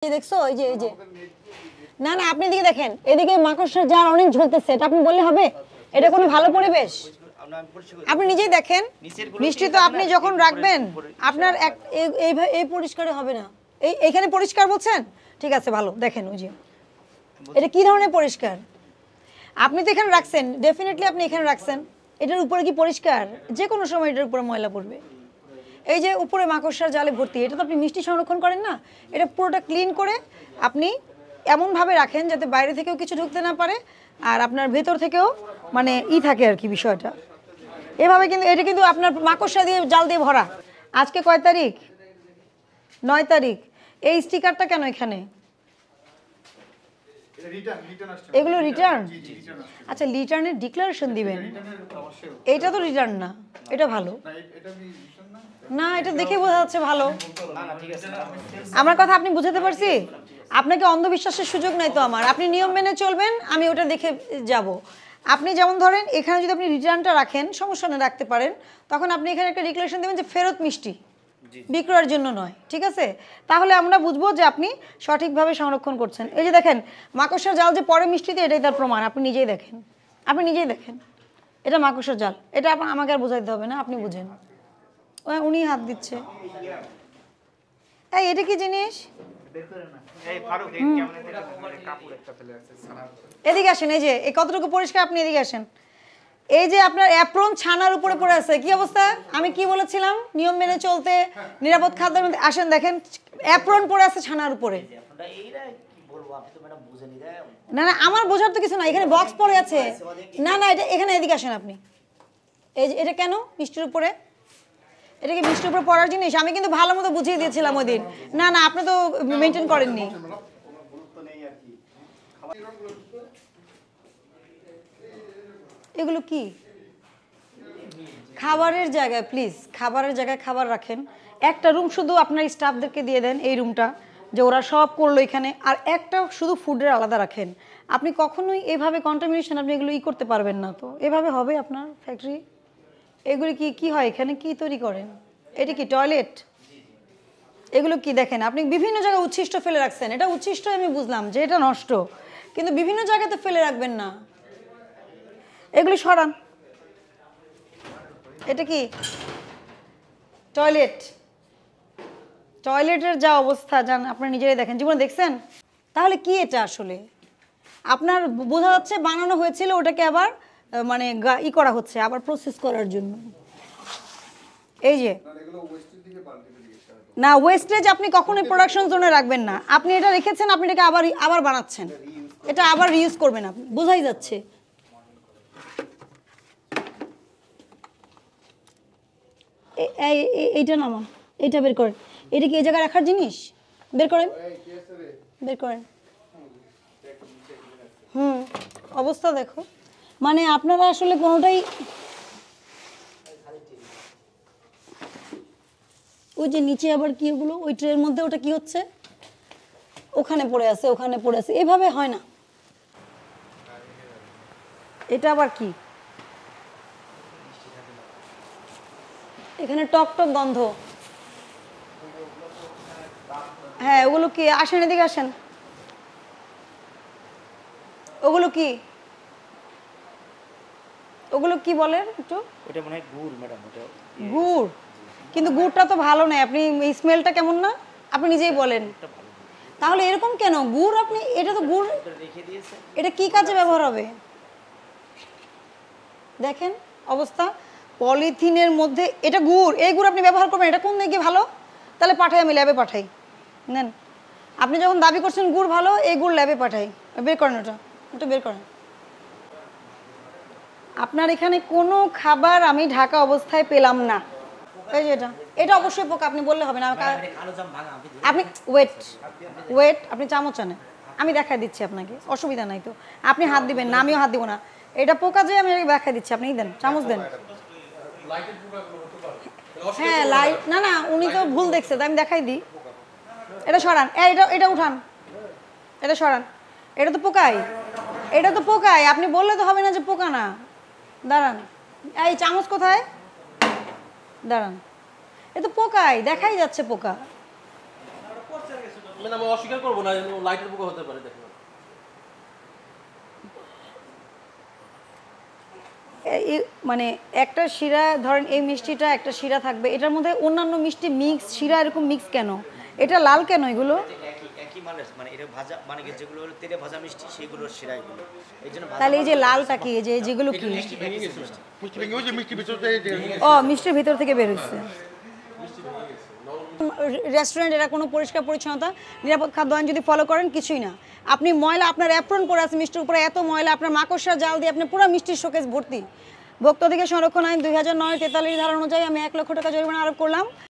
দেখছো এই যে না না আপনি এদিকে দেখেন, এদিকে মাকড়সার জাল অনেক ঝুলতেছে, এটা আপনি বললে হবে? এটা কোনো ভালো পরিবেশ? আপনি নিজেই দেখেন, মিষ্টি তো আপনি যখন রাখবেন আপনার এই পরিষ্কারে হবে না। এইখানে পরিষ্কার বলছেন, ঠিক আছে ভালো। দেখেন ওই যে এটা কি ধরনের পরিষ্কার, আপনি তো এখানে রাখছেন, ডেফিনেটলি আপনি এখানে রাখছেন, এটার উপরে কি পরিষ্কার? যে কোনো সময় এটার উপরে ময়লা পড়বে। এই যে উপরে মাকড়সার জালে ভর্তি, এটা তো আপনি মিষ্টি সংরক্ষণ করেন না, এটা পুরোটা ক্লিন করে আপনি এমনভাবে রাখেন যাতে বাইরে থেকেও কিছু ঢুকতে না পারে আর আপনার ভেতর থেকেও মানে থাকে আর কি বিষয়টা। এভাবে কিন্তু এটা কিন্তু আপনার মাকড়সা দিয়ে জাল দিয়ে ভরা। আজকে কয় তারিখ? 9 তারিখ। এই স্টিকারটা কেন এখানে? এগুলো রিটার্ন? আচ্ছা, রিটার্নের ডিক্লারেশন দিবেন? এটা তো রিটার্ন না, এটা ভালো না, এটা দেখে বোঝা যাচ্ছে ভালো। আমার কথা আপনি বুঝাতে পারছি? আপনাকে অন্ধবিশ্বাসের সুযোগ নাই তো আমার, আপনি নিয়ম মেনে চলবেন, আমি ওটা দেখে যাব। আপনি যেমন ধরেন এখানে যদি আপনি রিটার্নটা রাখেন, সমস্যা না, রাখতে পারেন, তখন আপনি এখানে একটা ডিক্লারেশন দেবেন যে ফেরত মিষ্টি, বিক্রয়ের জন্য নয়, ঠিক আছে? তাহলে আমরা বুঝবো যে আপনি সঠিকভাবে সংরক্ষণ করছেন। এই যে দেখেন মাকড়সার জাল যে পরে মিষ্টিতে, এটাই তার প্রমাণ। আপনি নিজেই দেখেন, আপনি নিজেই দেখেন, এটা মাকড়সার জাল। এটা আমাকে আর বোঝাইতে হবে না, আপনি বুঝেন। উনি হাত দিচ্ছে। এই এটা কি জিনিস? এদিকে আসেন, এই যে এই কতটুকু পরিষ্কার, আপনি এদিকে আসেন। এই যে আপনার অ্যাপ্রন ছানার উপরে পড়ে আছে, কি অবস্থা? আমি কি বলেছিলাম? নিয়ম মেনে চলতে, নিরাপদ খাদ্যের মধ্যে। আসেন দেখেন, অ্যাপ্রন পড়ে আছে ছানার উপরে। না না, আমার বোঝার তো কিছু না, এখানে বক্স পড়ে আছে। না না, এটা এখানে এদিকে আসেন আপনি। এই যে এটা কেন মিষ্টির উপরে? এটা কি মিষ্টির উপরে পড়ার জিনিস? আমি কিন্তু ভালো মতো বুঝিয়ে দিয়েছিলাম ওই দিন। না না, আপনি তো মেনটেন করেননি। এগুলো কি? খাবারের জায়গায়, প্লিজ খাবারের জায়গায় খাবার রাখেন। একটা রুম শুধু আপনার স্টাফদেরকে দিয়ে দেন, এই রুমটা, যে ওরা সব করলো এখানে, আর একটা শুধু ফুডের আলাদা রাখেন। আপনি কখনোই এভাবে কন্টামিনেশন আপনি এগুলো করতে পারবেন না। তো এভাবে হবে আপনার ফ্যাক্টরি? এগুলি কি হয় এখানে, কি তৈরি করেন? এটা কি টয়লেট? এগুলো কি দেখেন, আপনি বিভিন্ন জায়গায় উচ্ছিষ্ট ফেলে রাখছেন। এটা উচ্ছিষ্ট আমি বুঝলাম যে এটা নষ্ট, কিন্তু বিভিন্ন জায়গাতে ফেলে রাখবেন না। এগুলি সরান। এটা কি টয়লেট? টয়লেটের যা অবস্থা জান, আপনারা নিজেরাই দেখেন, জীবনে দেখছেন? তাহলে কি এটা আসলে? আপনার বোঝা যাচ্ছে বানানো হয়েছিল, ওটাকে আবার মানে করা হচ্ছে, আবার প্রসেস করার জন্য। এই যে না, ওয়েস্টেজ আপনি কখনোই প্রোডাকশন জোনে রাখবেন না। আপনি এটা রেখেছেন, আপনি এটাকে আবার বানাচ্ছেন, এটা আবার রিউজ করবেন আপনি, বোঝাই যাচ্ছে। এইটা নামান, এইটা বের করেন। এটা কি এই জায়গায় রাখার জিনিস? বের করেন, বের করেন। অবস্থা দেখো, মানে আপনারা আসলে কোনোটাই। ওই যে নিচে আবার কি ওগুলো, ওই ট্রের মধ্যে ওটা কি হচ্ছে? ওখানে পড়ে আছে, ওখানে পড়ে আছে, এভাবে হয় না। এটা আবার কি? এখানে টক টক গন্ধ। হ্যাঁ, ওগুলো কি? আসেন এদিকে আসেন। ওগুলো কি? ওগুলো কি বলেন একটু? ওটা মনে হয় গুড় ম্যাডাম। ওটা গুড়? কিন্তু গুড়টা তো ভালো না, আপনি স্মেলটা কেমন না আপনি নিজেই বলেন। তাহলে এরকম কেন গুড়? আপনি এটা তো গুড় রেখে দিয়েছে, এটা কি কাজে ব্যবহার হবে? দেখেন অবস্থা, পলিথিনের মধ্যে এটা গুড়, এই গুড় আপনি ব্যবহার করবেন? এটা কোন দিকে ভালো? তাহলে পাঠাই, আমি ল্যাবে পাঠাই। নেন, আপনি যখন দাবি করছেন গুড় ভালো, এই গুড় ল্যাবে পাঠাই। বের করেন ওটা, ওটা বের করেন। আপনার এখানে কোনো খাবার আমি ঢাকা অবস্থায় পেলাম না। এই যে এটা অবশ্যই পোকা, আপনি বললে হবে না। আপনি ওয়েট আপনি চামচ আনেন, আমি দেখাই দিচ্ছি আপনাকে, অসুবিধা নাই তো। আপনি হাত দিবেন না, আমিও হাত দিব না। এটা পোকা যে আমি দেখাই দিচ্ছি, আপনি দেন, চামচ দেন। হ্যাঁ লাইট, না না, উনি তো ভুল দেখছে, তাই আমি দেখাই দিই। এটা সরান, এটা উঠান, এটা সরান। এটা তো পোকাই, এটা তো পোকাই, আপনি বললে তো হবে না যে পোকা না। দাঁড়ান, এই চামচ কোথায়? দাঁড়ান, এ তো পোকাই, দেখাই যাচ্ছে পোকা। মানে আমি অস্বীকার করবো না, লাইটের পোকা হতে পারে। দেখুন মানে একটা শিরা ধরেন এই মিষ্টিটা একটা শিরা থাকবে, এটার মধ্যে অন্যান্য মিষ্টি মিক্স, শিরা এরকম মিক্স কেন? এটা লাল কেন এগুলো? একই মানে এটা ভাজা মানে যেগুলো হলো তেলে ভাজা মিষ্টি সেগুলোর শিরা এগুলো। এই জন্য তাহলে এই যে লালটা কি, এই যে যেগুলো কি? মিষ্টি ভেঙে গেছে। মিষ্টি ভিতর থেকে ও মিষ্টির ভিতর থেকে বের হচ্ছে। রেস্টুরেন্ট এরা কোনো পরিষ্কার পরিচ্ছন্নতা নিরাপদ খাদ্য আইন যদি ফলো করেন কিছুই না। আপনি ময়লা, আপনার অ্যাপ্রন পরে আছে মিষ্টির উপরে, এত ময়লা, আপনার মাকড়সার জাল দিয়ে আপনি পুরো মিষ্টির শোকেস ভর্তি। ভোক্তা অধিকার সংরক্ষণ আইন 2009 43 ধারা অনুযায়ী আমি 1 লক্ষ টাকা জরিমানা আরোপ করলাম।